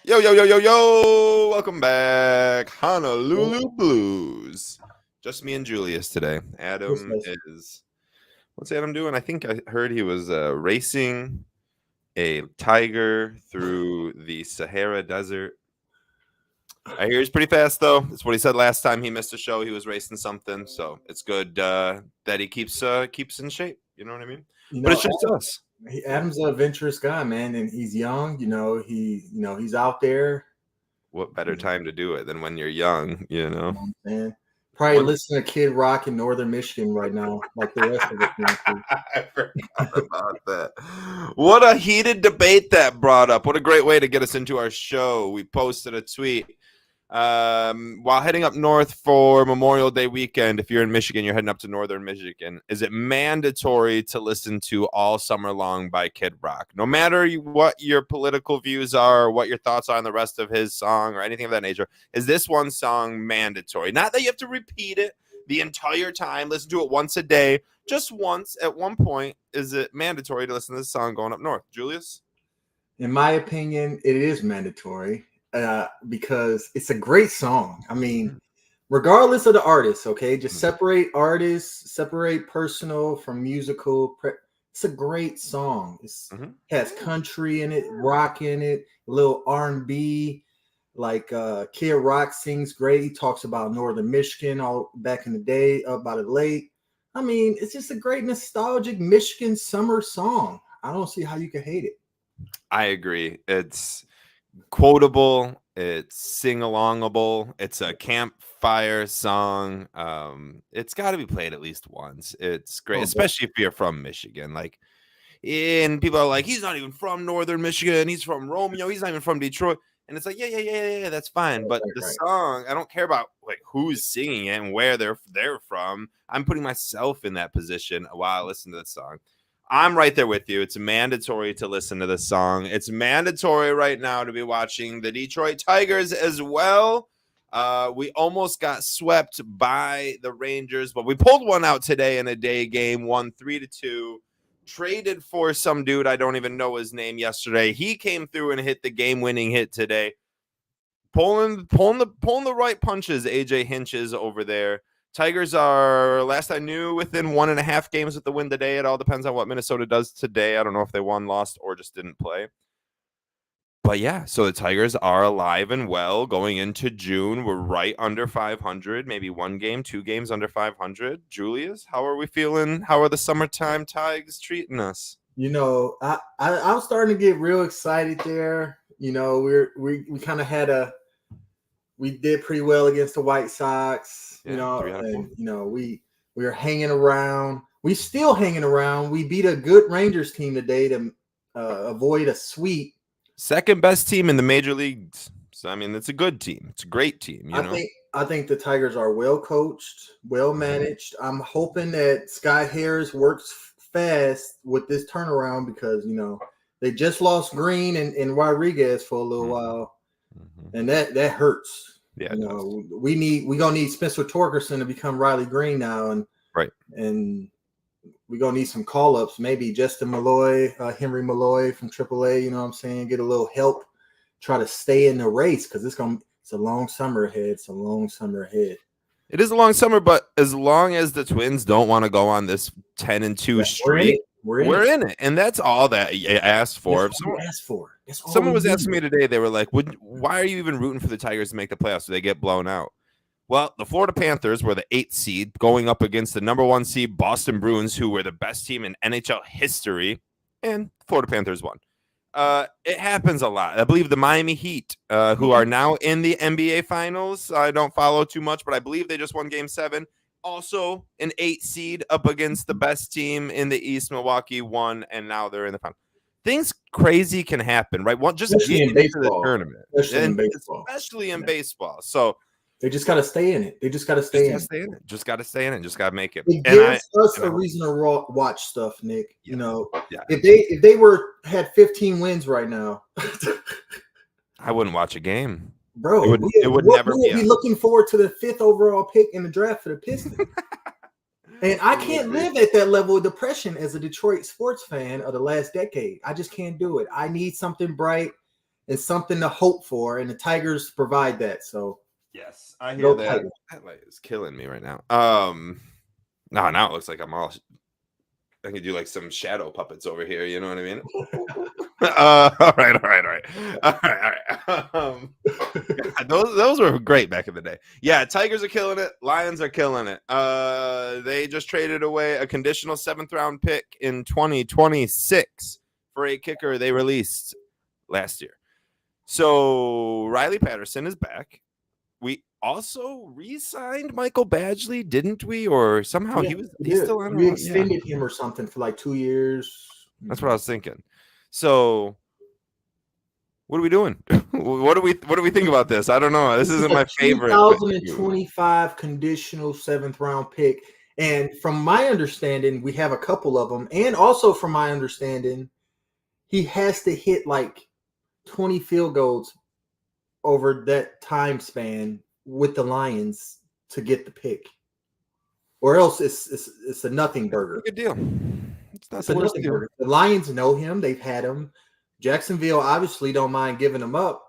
Yo, yo, yo, yo, yo! Welcome back, Honolulu Blues. Just me and Julius today. Adam is. What's Adam doing? I think I heard he was racing a tiger through the Sahara Desert. I hear he's pretty fast, though. That's what he said last time he missed a show. He was racing something, so it's good that he keeps in shape. You know what I mean? But it's just us. Adam's an adventurous guy, man, and he's young. He's out there. What better time to do it than when you're young? Man. Probably listening to Kid Rock in Northern Michigan right now, like the rest of it. I forgot about that. What a heated debate that brought up. What a great way to get us into our show. We posted a tweet while heading up north for Memorial Day weekend. If you're in Michigan, you're heading up to Northern Michigan. Is it mandatory to listen to All Summer Long by Kid Rock? No matter what your political views are, or what your thoughts are on the rest of his song or anything of that nature, is this one song mandatory? Not that you have to repeat it the entire time, listen to it once a day, just once at one point. Is it mandatory to listen to this song going up north? Julius? In my opinion, it is mandatory. Because it's a great song. I mean, regardless of the artist, okay, just separate artists, separate personal from musical. It's a great song. It has country in it, rock in it, a little R&B. Like Kid Rock sings great. He talks about Northern Michigan all back in the day, up by the lake. I mean, it's just a great nostalgic Michigan summer song. I don't see how you can hate it. I agree. It's quotable, it's sing-alongable, it's a campfire song. It's got to be played at least once. It's great, especially if you're from Michigan. Like, and people are like, he's not even from Northern Michigan, he's from Romeo, he's not even from Detroit. And it's like, yeah, that's fine. But the song, I don't care about like who's singing it and where they're from. I'm putting myself in that position while I listen to this song. I'm right there with you. It's mandatory to listen to this song. It's mandatory right now to be watching the Detroit Tigers as well. We almost got swept by the Rangers, but we pulled one out today in a day game, won 3-2. Traded for some dude, I don't even know his name, yesterday. He came through and hit the game-winning hit today. Pulling the right punches, AJ Hinch's over there. Tigers are, last I knew, within 1.5 games with the win today. It all depends on what Minnesota does today. I don't know if they won, lost, or just didn't play. But yeah, so the Tigers are alive and well going into June. We're right under 500, maybe 1 game, 2 games under 500. Julius, how are we feeling? How are the summertime Tigers treating us? I'm starting to get real excited there. We kind of had we did pretty well against the White Sox, we are hanging around. We still hanging around. We beat a good Rangers team today to avoid a sweep. Second best team in the major leagues. So, I mean, it's a good team. It's a great team. I think the Tigers are well coached, well managed. I'm hoping that Sky Harris works fast with this turnaround because, they just lost Green and Rodriguez for a little while. And that hurts. Yeah, we're gonna need Spencer Torkelson to become Riley Green now, and we're gonna need some call-ups, maybe Justin Malloy, Henry Malloy from AAA. You know what I'm saying? Get a little help, try to stay in the race because it's a long summer ahead. It's a long summer ahead. It is a long summer, but as long as the Twins don't want to go on this 10-2 streak, we're in it, and that's all that you asked for. Someone was asking me today, they were like, why are you even rooting for the Tigers to make the playoffs? So they get blown out. Well, the Florida Panthers were the 8th seed going up against the number 1 seed Boston Bruins, who were the best team in NHL history, and Florida Panthers won. It happens a lot. I believe the Miami Heat, who are now in the NBA Finals, I don't follow too much, but I believe they just won Game 7. Also an 8 seed up against the best team in the East, Milwaukee, won, and now they're in the final. Things crazy can happen, right? Just especially get in baseball. Into the tournament, especially in baseball. So they just got to stay in it. Just got to stay in it. Just got to stay in it. Just got to make it. It gives us a reason to watch stuff, Nick. If they had 15 wins right now, I wouldn't watch a game. Bro, it would never be looking forward to the 5th overall pick in the draft for the Pistons. And I can't live at that level of depression as a Detroit sports fan of the last decade. I just can't do it. I need something bright. and something to hope for, and the Tigers provide that. So Yes, I hear go that. Tigers. That light is killing me right now. Now it looks like I can do like some shadow puppets over here. You know what I mean? All right. God, those were great back in the day. Yeah, Tigers are killing it. Lions are killing it. They just traded away a conditional 7th round pick in 2026 for a kicker they released last year. So Riley Patterson is back. We also re-signed Michael Badgley, didn't we? Or somehow Yeah, he's still on. we Yeah, extended him or something for like 2 years. that's what I was thinking. So what are we doing? what do we think about this? I don't know. This isn't my favorite. 2025 conditional 7th round pick. And from my understanding, we have a couple of them. And also from my understanding, he has to hit like 20 field goals over that time span with the Lions to get the pick. Or else it's a nothing burger. Good deal. It's not It's the a worst nothing deal. burger. The Lions know him. They've had him. Jacksonville obviously don't mind giving him up.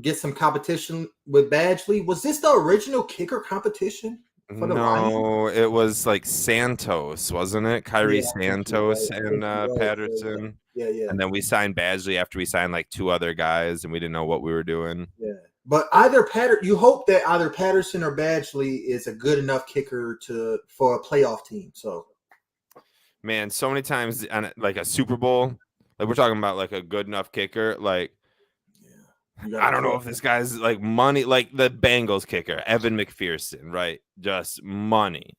Get some competition with Badgley. Was this the original kicker competition for the Lions? No, it was like Santos, wasn't it? Kyrie Yeah, I think you're Santos right. I and think you're right. Patterson. Yeah. And then we signed Badgley after we signed like 2 other guys, and we didn't know what we were doing. Yeah. But you hope that either Patterson or Badgley is a good enough kicker for a playoff team. So, man, so many times on like a Super Bowl, like we're talking about like a good enough kicker, like I don't know if this guy's like money, like the Bengals kicker, Evan McPherson, right? Just money.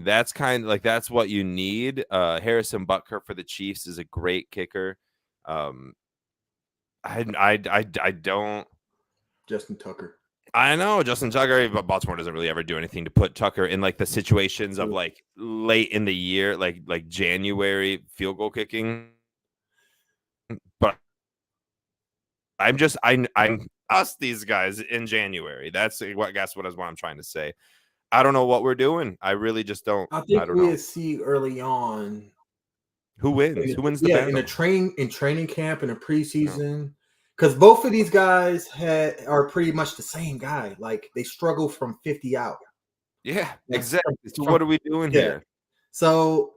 That's kind of like that's what you need. Harrison Butker for the Chiefs is a great kicker. I don't. Justin Tucker. I know Justin Tucker, but Baltimore doesn't really ever do anything to put Tucker in like the situations of like late in the year, like January field goal kicking. But I'm us these guys in January. That's what I'm trying to say. I don't know what we're doing. I really just don't. I think don't we'll know. see early on Who wins? Who wins the battle? in training camp in the preseason. Because both of these guys are pretty much the same guy. Like they struggle from 50 out. Yeah, exactly. So what are we doing here? So,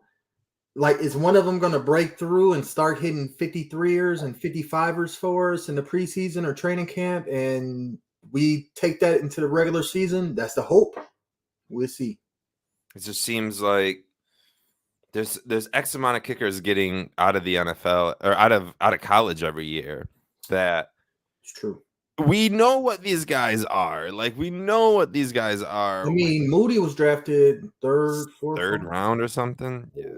like, is one of them going to break through and start hitting 53ers and 55ers for us in the preseason or training camp, and we take that into the regular season? That's the hope. We'll see. It just seems like there's X amount of kickers getting out of the NFL or out of college every year. That it's true. We know what these guys are. Like we know what these guys are. I mean, Moody was drafted third round or something. Yeah,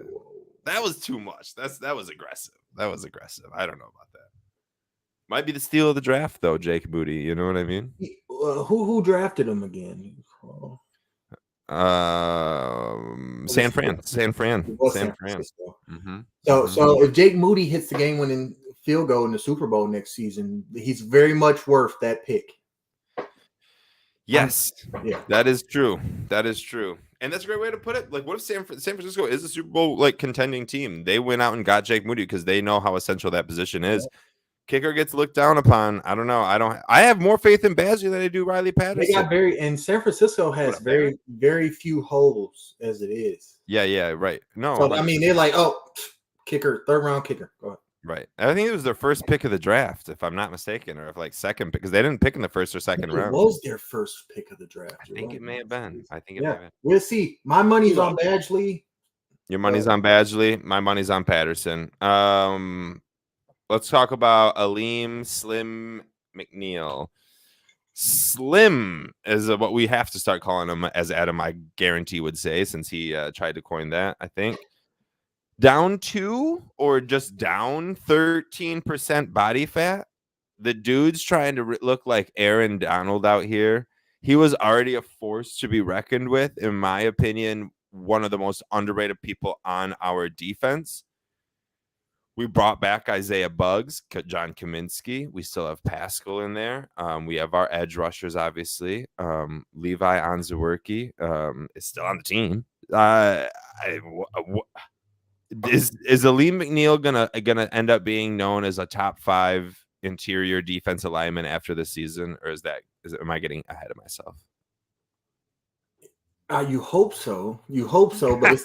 that was too much. That was aggressive. I don't know about that. Might be the steal of the draft though, Jake Moody. You know what I mean? Who drafted him again? San Fran. Mm-hmm. So if Jake Moody hits the game-winning field goal in the Super Bowl next season, he's very much worth that pick. Yes, that is true. And that's a great way to put it. Like, what if San Francisco is a Super Bowl like contending team? They went out and got Jake Moody because they know how essential that position is. Kicker gets looked down upon. I don't know. I have more faith in Badgley than I do Riley Patterson. And San Francisco has very few holes as it is. Yeah, right. No, so, I mean, they're like, kicker, 3rd round kicker. Go ahead. Right. I think it was their first pick of the draft, if I'm not mistaken, or if like second pick, because they didn't pick in the 1st or 2nd round. It was their first pick of the draft. I think it may have been. We'll see. My money's on Badgley. Your money's on Badgley. My money's on Patterson. Let's talk about Aleem Slim McNeil. Slim is what we have to start calling him, as Adam, I guarantee, would say, since he tried to coin that, I think. Down 2 or just down 13% body fat. The dude's trying to look like Aaron Donald out here. He was already a force to be reckoned with, in my opinion, one of the most underrated people on our defense. We brought back Isaiah Buggs, John Kaminsky. We still have Pascal in there. We have our edge rushers, obviously. Levi Onzuwerke is still on the team. Is Aleem McNeil gonna end up being known as a top 5 interior defensive lineman after this season, or am I getting ahead of myself? You hope so. You hope so, but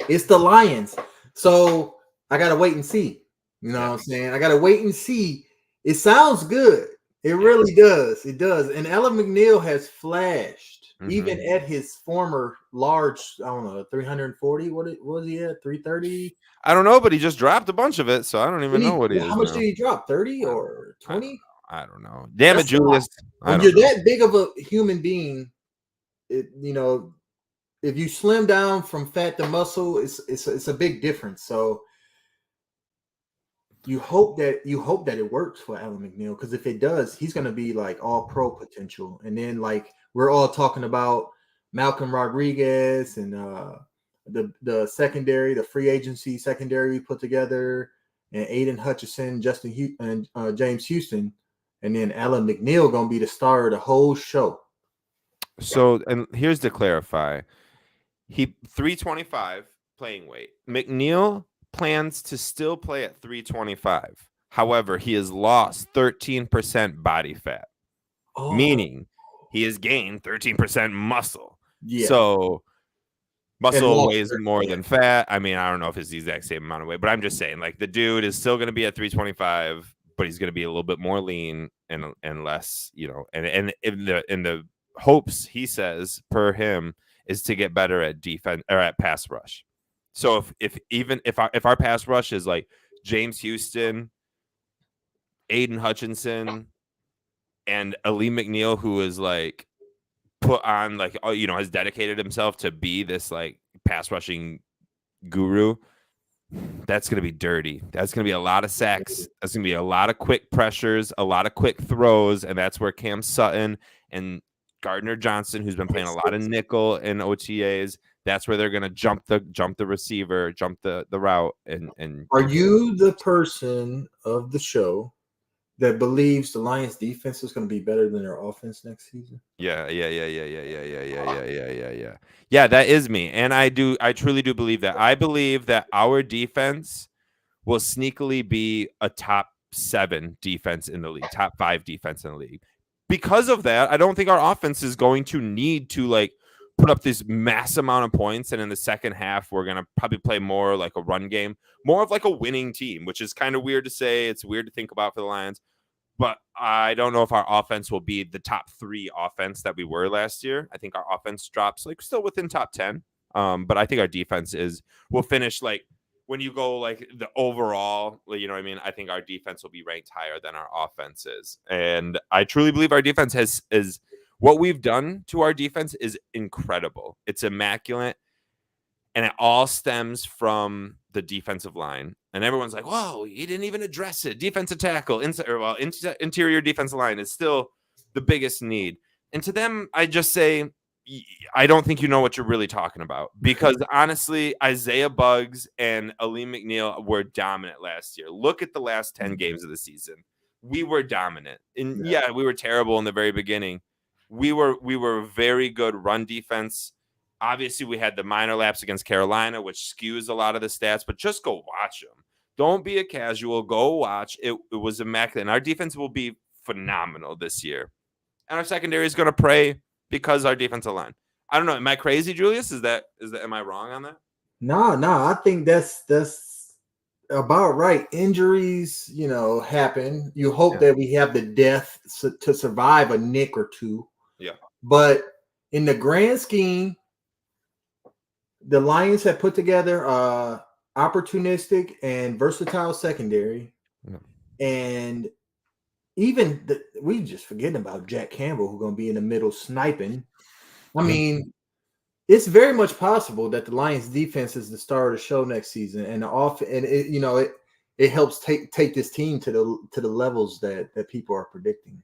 it's the Lions. So I gotta wait and see. You know what I'm saying? I gotta wait and see. It sounds good. It really does. It does. And Ellen McNeil has flashed, even at his former large, I don't know, 340. What was he at? 330? I don't know, but he just dropped a bunch of it, so I don't even know what he is. How much now. did he drop? 30 or 20? I don't know. Damn it, Julius. When you're that big of a human being, if you slim down from fat to muscle, it's a big difference. So you hope that it works for Alan McNeil, because if it does, he's going to be like all pro potential. And then like we're all talking about Malcolm Rodriguez and the secondary, the free agency secondary we put together, and Aiden Hutchinson, and James Houston, and then Alan McNeil going to be the star of the whole show. So, and here's to clarify. He 325 playing weight. McNeil plans to still play at 325. However, he has lost 13% body fat, meaning he has gained 13% muscle. Yeah. So muscle weighs more than fat. I mean, I don't know if it's the exact same amount of weight, but I'm just saying, like, the dude is still going to be at 325, but he's going to be a little bit more lean and less, and in the hopes, he says, per him, is to get better at defense or at pass rush. So if our pass rush is like James Houston, Aiden Hutchinson, and Ali McNeil, who is like put on like has dedicated himself to be this like pass rushing guru, that's going to be dirty. That's going to be a lot of sacks. That's going to be a lot of quick pressures, a lot of quick throws, and that's where Cam Sutton and Gardner Johnson, who's been playing a lot of nickel in OTAs, that's where they're going to jump the receiver, jump the route. And are you the person of the show that believes the Lions defense is going to be better than their offense next season? Yeah. Yeah, that is me. And I truly do believe that. I believe that our defense will sneakily be a top 7 defense in the league, top 5 defense in the league. Because of that, I don't think our offense is going to need to like put up this mass amount of points. And in the second half, we're going to probably play more like a run game, more of like a winning team, which is kind of weird to say. It's weird to think about for the Lions. But I don't know if our offense will be the top 3 offense that we were last year. I think our offense drops like still within top 10. But I think our defense will finish like when you go like the overall, you know what I mean? I think our defense will be ranked higher than our offense is. And I truly believe our defense is what we've done to our defense is incredible. It's immaculate. And it all stems from the defensive line. And everyone's like, whoa, he didn't even address it. Defensive tackle, interior defensive line is still the biggest need. And to them, I just say, I don't think you know what you're really talking about. Because honestly, Isaiah Buggs and Aleem McNeil were dominant last year. Look at the last 10 games of the season. We were dominant. And yeah, we were terrible in the very beginning. We were very good run defense. Obviously, we had the minor lapse against Carolina, which skews a lot of the stats, but just go watch them. Don't be a casual. Go watch. It was immaculate. And our defense will be phenomenal this year. And our secondary is going to pray because our defensive line. I don't know. Am I crazy, Julius? Am I wrong on that? No. I think that's about right. Injuries, happen. You hope that we have the depth to survive a nick or two. Yeah. But in the grand scheme, the Lions have put together opportunistic and versatile secondary. Yeah. And even we just forgetting about Jack Campbell, who's going to be in the middle sniping. I mean, it's very much possible that the Lions defense is the star of the show next season, and it helps take this team to the levels that people are predicting.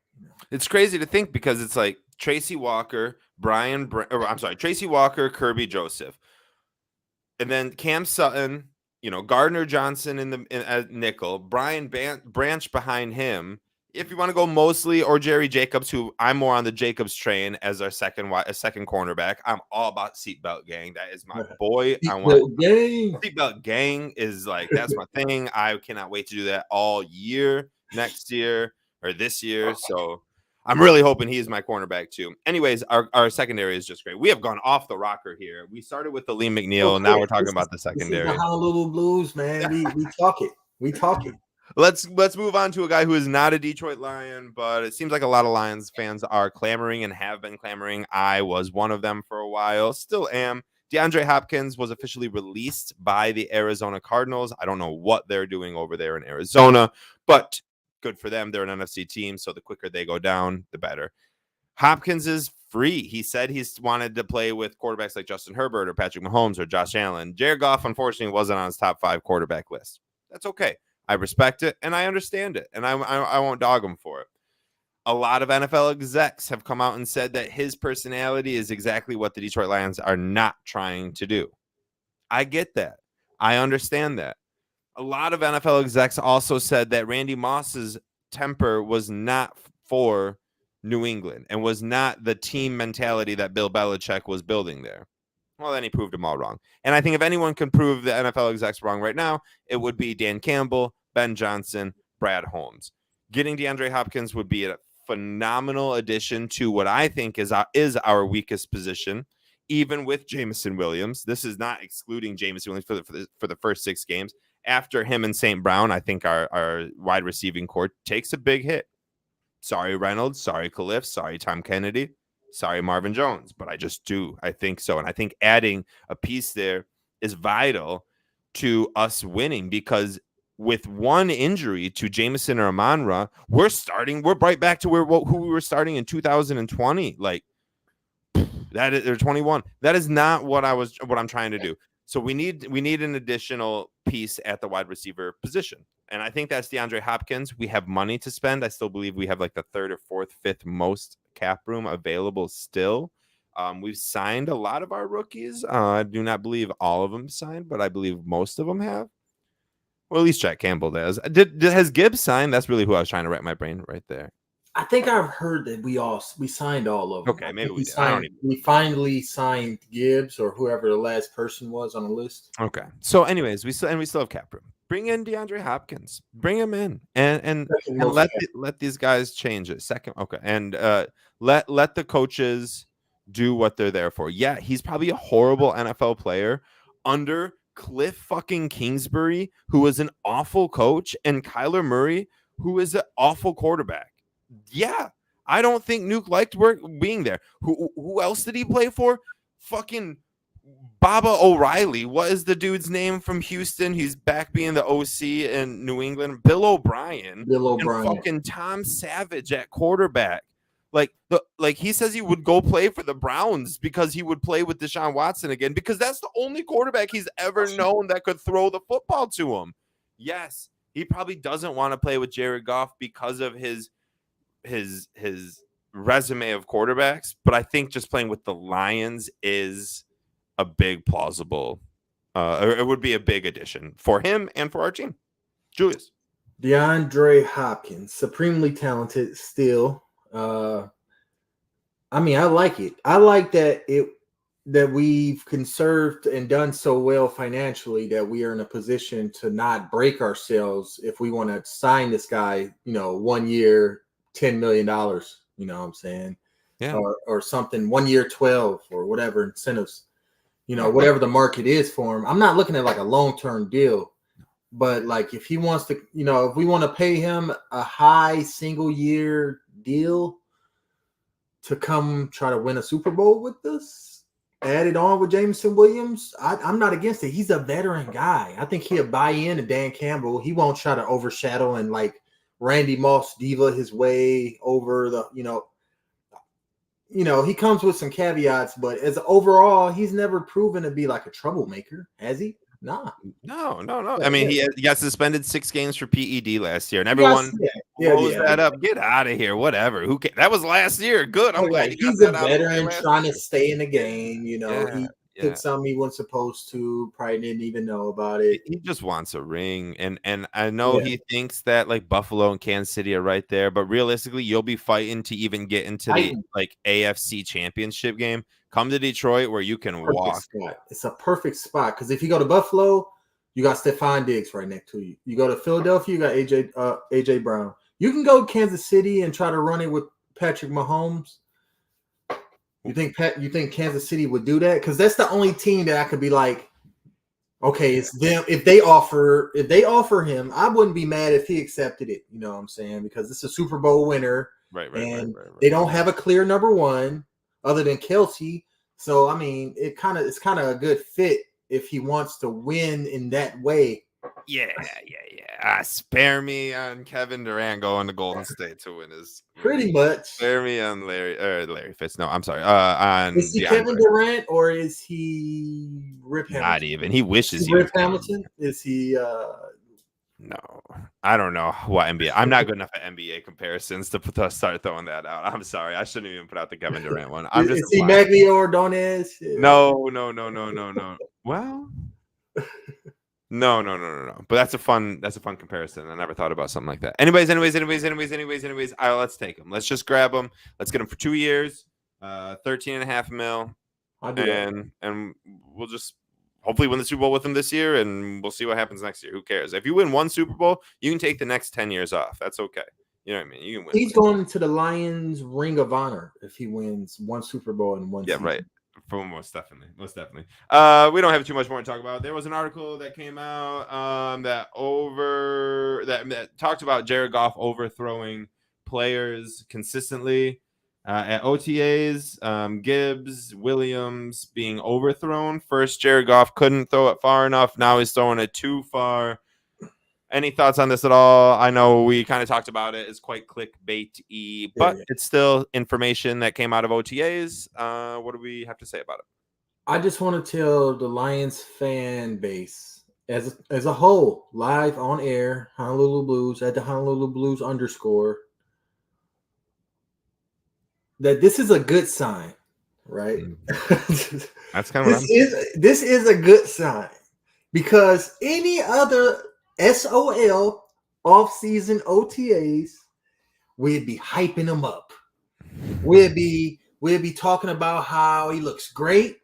It's crazy to think because it's like Tracy Walker, Tracy Walker, Kirby Joseph. And then Cam Sutton, Gardner Johnson in nickel, Brian Branch behind him. If you want to go Mosley or Jerry Jacobs, who I'm more on the Jacobs train as our second cornerback. I'm all about seatbelt gang. That is my boy. Seatbelt gang is like, that's my thing. I cannot wait to do that all year next year or this year. So I'm really hoping he's my cornerback too. Anyways, our secondary is just great. We have gone off the rocker here. We started with the Lee McNeil. Now we're talking about the secondary. This is the Honolulu Blues, man. We talk it. We talk it. Let's move on to a guy who is not a Detroit Lion, but it seems like a lot of Lions fans are clamoring and have been clamoring. I was one of them for a while, still am. DeAndre Hopkins was officially released by the Arizona Cardinals. I don't know what they're doing over there in Arizona, but good for them. They're an NFC team, so the quicker they go down, the better. Hopkins is free. He said he's wanted to play with quarterbacks like Justin Herbert or Patrick Mahomes or Josh Allen. Jared Goff, unfortunately, wasn't on his top 5 quarterback list. That's okay. I respect it and I understand it, and I won't dog him for it. A lot of NFL execs have come out and said that his personality is exactly what the Detroit Lions are not trying to do. I get that. I understand that. A lot of NFL execs also said that Randy Moss's temper was not for New England and was not the team mentality that Bill Belichick was building there. Well, then he proved them all wrong. And I think if anyone can prove the NFL execs wrong right now, it would be Dan Campbell, Ben Johnson, Brad Holmes. Getting DeAndre Hopkins would be a phenomenal addition to what I think is our weakest position, even with Jameson Williams. This is not excluding Jameson Williams for the first 6 games. After him and St. Brown, I think our wide receiving core takes a big hit. Sorry, Reynolds. Sorry, Khalif. Sorry, Tom Kennedy. Sorry, Marvin Jones. But I just do. I think so. And I think adding a piece there is vital to us winning, because with one injury to Jameson or Amon-Ra, we're right back to who we were starting in 2020. Like that is, or 21. That is not what I'm trying to do. So we need an additional piece at the wide receiver position. And I think that's DeAndre Hopkins. We have money to spend. I still believe we have like the 3rd or 4th, 5th most cap room available still. We've signed a lot of our rookies. I do not believe all of them signed, but I believe most of them have. Well, at least Jack Campbell does. Has Gibbs signed? That's really who I was trying to wrap my brain right there. I think I've heard that we signed all of them. Okay, maybe we did. We finally signed Gibbs or whoever the last person was on the list. Okay. So, anyways, we still have cap room. Bring in DeAndre Hopkins. Bring him in and let these guys change it. Second, okay, and let the coaches do what they're there for. Yeah, he's probably a horrible NFL player under Cliff fucking Kingsbury, who is an awful coach, and Kyler Murray, who is an awful quarterback. Yeah, I don't think Nuke liked being there. Who else did he play for? Fucking Baba O'Reilly. What is the dude's name from Houston? He's back being the OC in New England. Bill O'Brien. And fucking Tom Savage at quarterback. Like he says he would go play for the Browns because he would play with Deshaun Watson again, because that's the only quarterback he's ever known that could throw the football to him. Yes, he probably doesn't want to play with Jared Goff because of his resume of quarterbacks, but I think just playing with the Lions is a big plausible. It would be a big addition for him and for our team. Julius. DeAndre Hopkins, supremely talented still. I mean, I like it. I like that we've conserved and done so well financially that we are in a position to not break ourselves if we want to sign this guy, 1 year, $10 million, you know what I'm saying? Yeah. Or something, 1 year, 12 or whatever incentives, whatever the market is for him. I'm not looking at like a long-term deal, but like if he wants to, if we want to pay him a high single year deal to come try to win a Super Bowl with us, add it on with Jameson Williams, I'm not against it. He's a veteran guy. I think he'll buy in to Dan Campbell. He won't try to overshadow and like Randy Moss diva his way over the, he comes with some caveats, but as overall, he's never proven to be like a troublemaker, has he? Nah. No. I mean, he got suspended 6 games for PED last year, and everyone blows that up. Get out of here. Whatever. Who cares? That was last year. Good. I'm glad he's a veteran trying to stay in the game. He took something he wasn't supposed to. Probably didn't even know about it. He just wants a ring, and I know he thinks that like Buffalo and Kansas City are right there, but realistically, you'll be fighting to even get into the like AFC Championship game. Come to Detroit where you can walk. Spot. It's a perfect spot because if you go to Buffalo, you got Stephon Diggs right next to you. You go to Philadelphia, you got AJ Brown. You can go Kansas City and try to run it with Patrick Mahomes. You think Kansas City would do that? Because that's the only team that I could be like, okay, it's them. If they offer him, I wouldn't be mad if he accepted it. You know what I'm saying? Because it's a Super Bowl winner, Right. They don't have a clear number one other than Kelsey. So I mean, it's kind of a good fit if he wants to win in that way. Yeah. Spare me on Kevin Durant going to Golden State to win his. Pretty much. Spare me on Larry Fitz. No, I'm sorry. Is he Kevin Durant or is he Rip Hamilton? Not even. He wishes he Rip Hamilton. Is he? No, I don't know what NBA. I'm not good enough at NBA comparisons to start throwing that out. I'm sorry. I shouldn't even put out the Kevin Durant one. I'm just. Is he Maglio Ordonez? No. Well. No. But that's a fun comparison. I never thought about something like that. Anyways. Let's take him. Let's just grab him. Let's get him for 2 years, $13.5 million, and we'll just hopefully win the Super Bowl with him this year, and we'll see what happens next year. Who cares? If you win one Super Bowl, you can take the next 10 years off. That's okay. You know what I mean? You can win. He's going into the Lions Ring of Honor if he wins one Super Bowl in one season. Right. Most definitely. We don't have too much more to talk about. There was an article that came out that talked about Jared Goff overthrowing players consistently at OTAs. Gibbs, Williams being overthrown. First, Jared Goff couldn't throw it far enough. Now he's throwing it too far. Any thoughts on this at all? I know we kind of talked about it. It's quite clickbait-y, but it's still information that came out of OTAs. What do we have to say about it? I just want to tell the Lions fan base as a whole, live on air, Honolulu Blues at the Honolulu Blues _ that this is a good sign, right? That's kind of this is a good sign because any other SOL off-season OTAs, we'd be hyping him up. We'd be talking about how he looks great,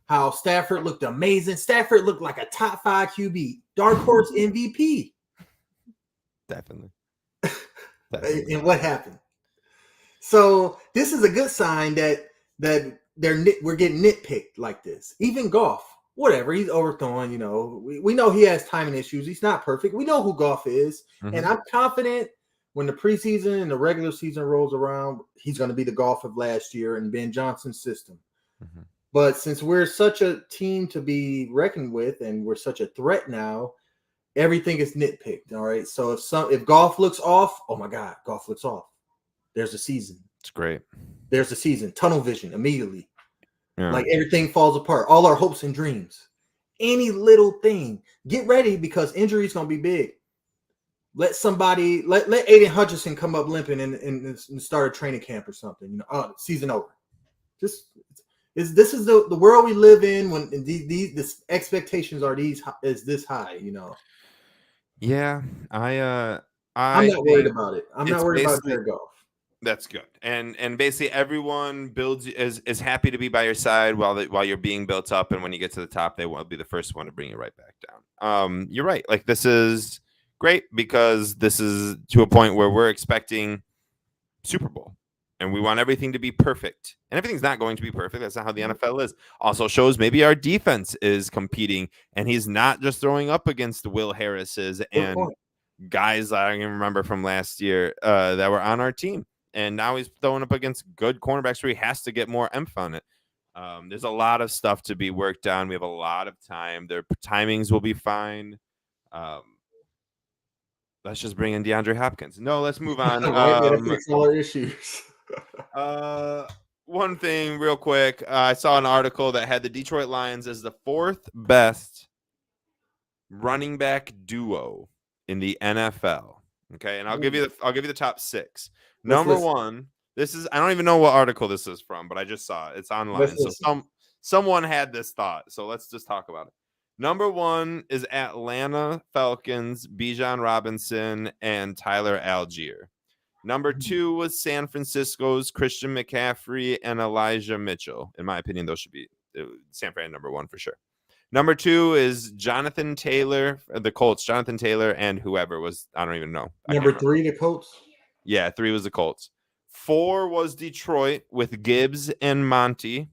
how Stafford looked amazing. Stafford looked like a top 5 QB, dark horse MVP. Definitely. And what happened? So this is a good sign that we're getting nitpicked like this. Even Goff. Whatever, he's overthrowing, we know he has timing issues. He's not perfect. We know who Goff is. Mm-hmm. And I'm confident when the preseason and the regular season rolls around, he's going to be the Goff of last year in Ben Johnson's system. Mm-hmm. But since we're such a team to be reckoned with and we're such a threat now, everything is nitpicked, all right? So if Goff looks off, oh my God, Goff looks off. There's a season. It's great. There's a season. Tunnel vision immediately. Yeah. Like everything falls apart. All our hopes and dreams. Any little thing. Get ready because injury is going to be big. Let Aiden Hutchinson come up limping and start a training camp or something. Season over. This is the world we live in when these expectations are this high. Yeah, I'm not worried about it. I'm not worried about Jared Goff. That's good, and basically everyone is happy to be by your side while you're being built up, and when you get to the top, they will be the first one to bring you right back down. You're right. Like this is great because this is to a point where we're expecting Super Bowl, and we want everything to be perfect, and everything's not going to be perfect. That's not how the NFL is. Also shows maybe our defense is competing, and he's not just throwing up against Will Harris's and guys that I can remember from last year that were on our team. And now he's throwing up against good cornerbacks where he has to get more emph on it. There's a lot of stuff to be worked on. We have a lot of time. Their timings will be fine. Let's just bring in DeAndre Hopkins. No, let's move on. Fix all our issues. One thing real quick. I saw an article that had the Detroit Lions as the 4th best running back duo in the NFL. Okay, and I'll give you the top 6. Number 1, this is I don't even know what article this is from, but I just saw it. It's online. So someone had this thought. So let's just talk about it. Number 1 is Atlanta Falcons, Bijan Robinson, and Tyler Algier. Number 2 was San Francisco's Christian McCaffrey and Elijah Mitchell. In my opinion, those should be San Fran number 1 for sure. Number 2 is Jonathan Taylor, the Colts, Jonathan Taylor, and whoever was, I don't even know. Number 3, the Colts. Yeah, 3 was the Colts. 4 was Detroit with Gibbs and Monty.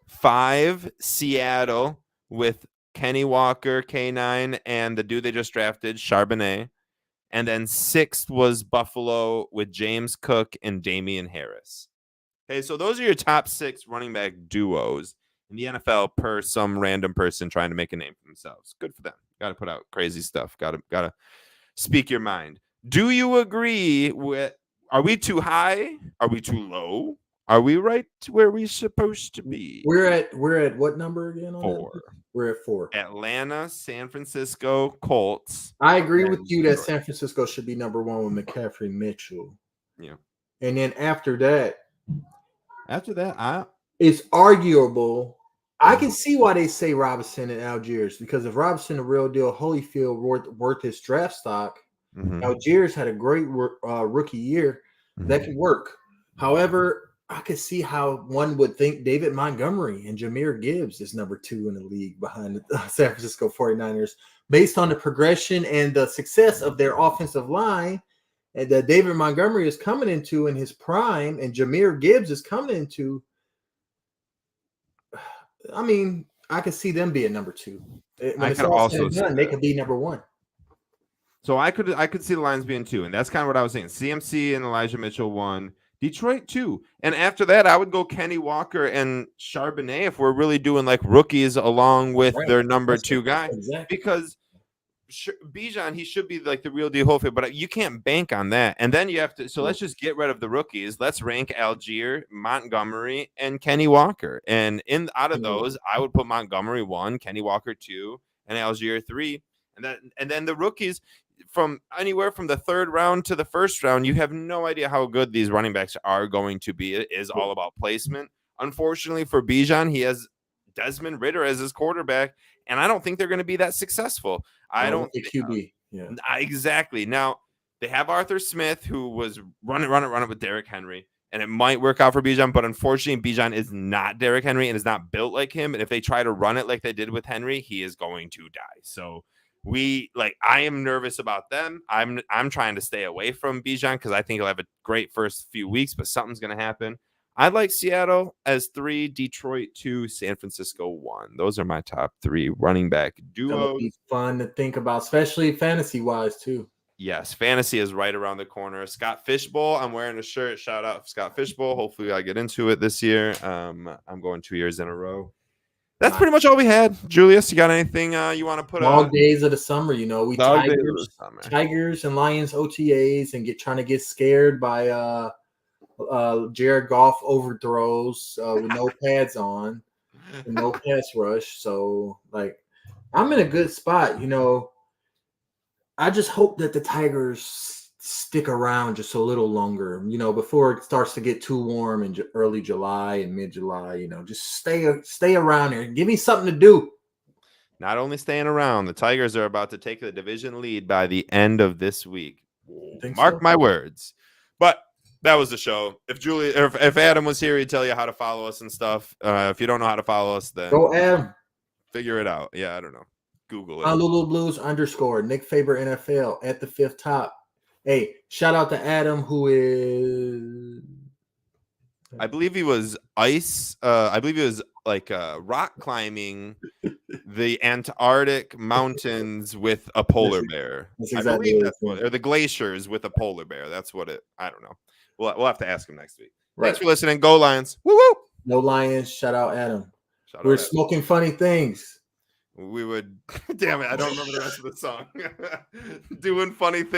5, Seattle with Kenny Walker, K9, and the dude they just drafted, Charbonnet. And then 6th was Buffalo with James Cook and Damian Harris. Okay, so those are your top 6 running back duos in the NFL per some random person trying to make a name for themselves. Good for them. Got to put out crazy stuff. Got to speak your mind. Do you agree with? Are we too high? Are we too low? Are we right where we're supposed to be? We're at what number again? On 4. that? We're at 4. Atlanta, San Francisco, Colts. I agree with you that Detroit. San Francisco should be number 1 with McCaffrey, Mitchell. Yeah. And then after that, it's arguable. I can see why they say Robinson and Algiers, because if Robinson the real deal, Holyfield worth his draft stock. Algiers had a great rookie year. That can work. However, I could see how one would think David Montgomery and Jahmyr Gibbs is number 2 in the league behind the San Francisco 49ers, based on the progression and the success of their offensive line, and that David Montgomery is coming into in his prime, and Jahmyr Gibbs is coming into. I mean, I could see them being number 2. When it's all said and done, they could be number 1. So I could see the Lions being 2, and that's kind of what I was saying. CMC and Elijah Mitchell 1, Detroit 2, and after that I would go Kenny Walker and Charbonnet if we're really doing like rookies along with their number 2 guy, because Bijan, he should be like the real deal Holyfield, but you can't bank on that. And then you have to. So let's just get rid of the rookies. Let's rank Algier, Montgomery, and Kenny Walker. And out of those, I would put Montgomery 1, Kenny Walker 2, and Algier 3. And then the rookies, from anywhere from the 3rd round to the 1st round, you have no idea how good these running backs are going to be. It is all about placement. Unfortunately for Bijan, he has Desmond Ridder as his quarterback, and I don't think they're going to be that successful. I don't think QB. Yeah, exactly. Now they have Arthur Smith, who was run it with Derrick Henry, and it might work out for Bijan, but unfortunately, Bijan is not Derrick Henry and is not built like him. And if they try to run it like they did with Henry, he is going to die. So I am nervous about them. I'm trying to stay away from Bijan because I think he'll have a great first few weeks, but something's going to happen. I like Seattle as 3, Detroit 2, San Francisco 1. Those are my top 3 running back duos. That'll be fun to think about, especially fantasy-wise, too. Yes, fantasy is right around the corner. Scott Fishbowl, I'm wearing a shirt. Shout out Scott Fishbowl. Hopefully I get into it this year. I'm going 2 years in a row. That's pretty much all we had. Julius, you got anything you want to put on? Long days of the summer, we Tigers and Lions OTAs and trying to get scared by Jared Goff overthrows with no pads on and no pass rush. So, I'm in a good spot. I just hope that the Tigers stick around just a little longer, before it starts to get too warm in early July and mid-July. Just stay around there. Give me something to do. Not only staying around, the Tigers are about to take the division lead by the end of this week. Mark my words. But that was the show. If Adam was here, he'd tell you how to follow us and stuff. If you don't know how to follow us, then go Adam. Figure it out. Yeah, I don't know. Google it. Honolulu Blues _ Nick Faber NFL at the 5th top. Hey, shout out to Adam, who is. I believe he was ice. I believe he was rock climbing the Antarctic mountains with a polar bear. That's exactly or the glaciers with a polar bear. That's what it. I don't know. We'll have to ask him next week. Right. Thanks for listening. Go Lions. Woo woo. No Lions. Shout out Adam. We're smoking funny things. We would. Damn it! I don't remember the rest of the song. Doing funny things.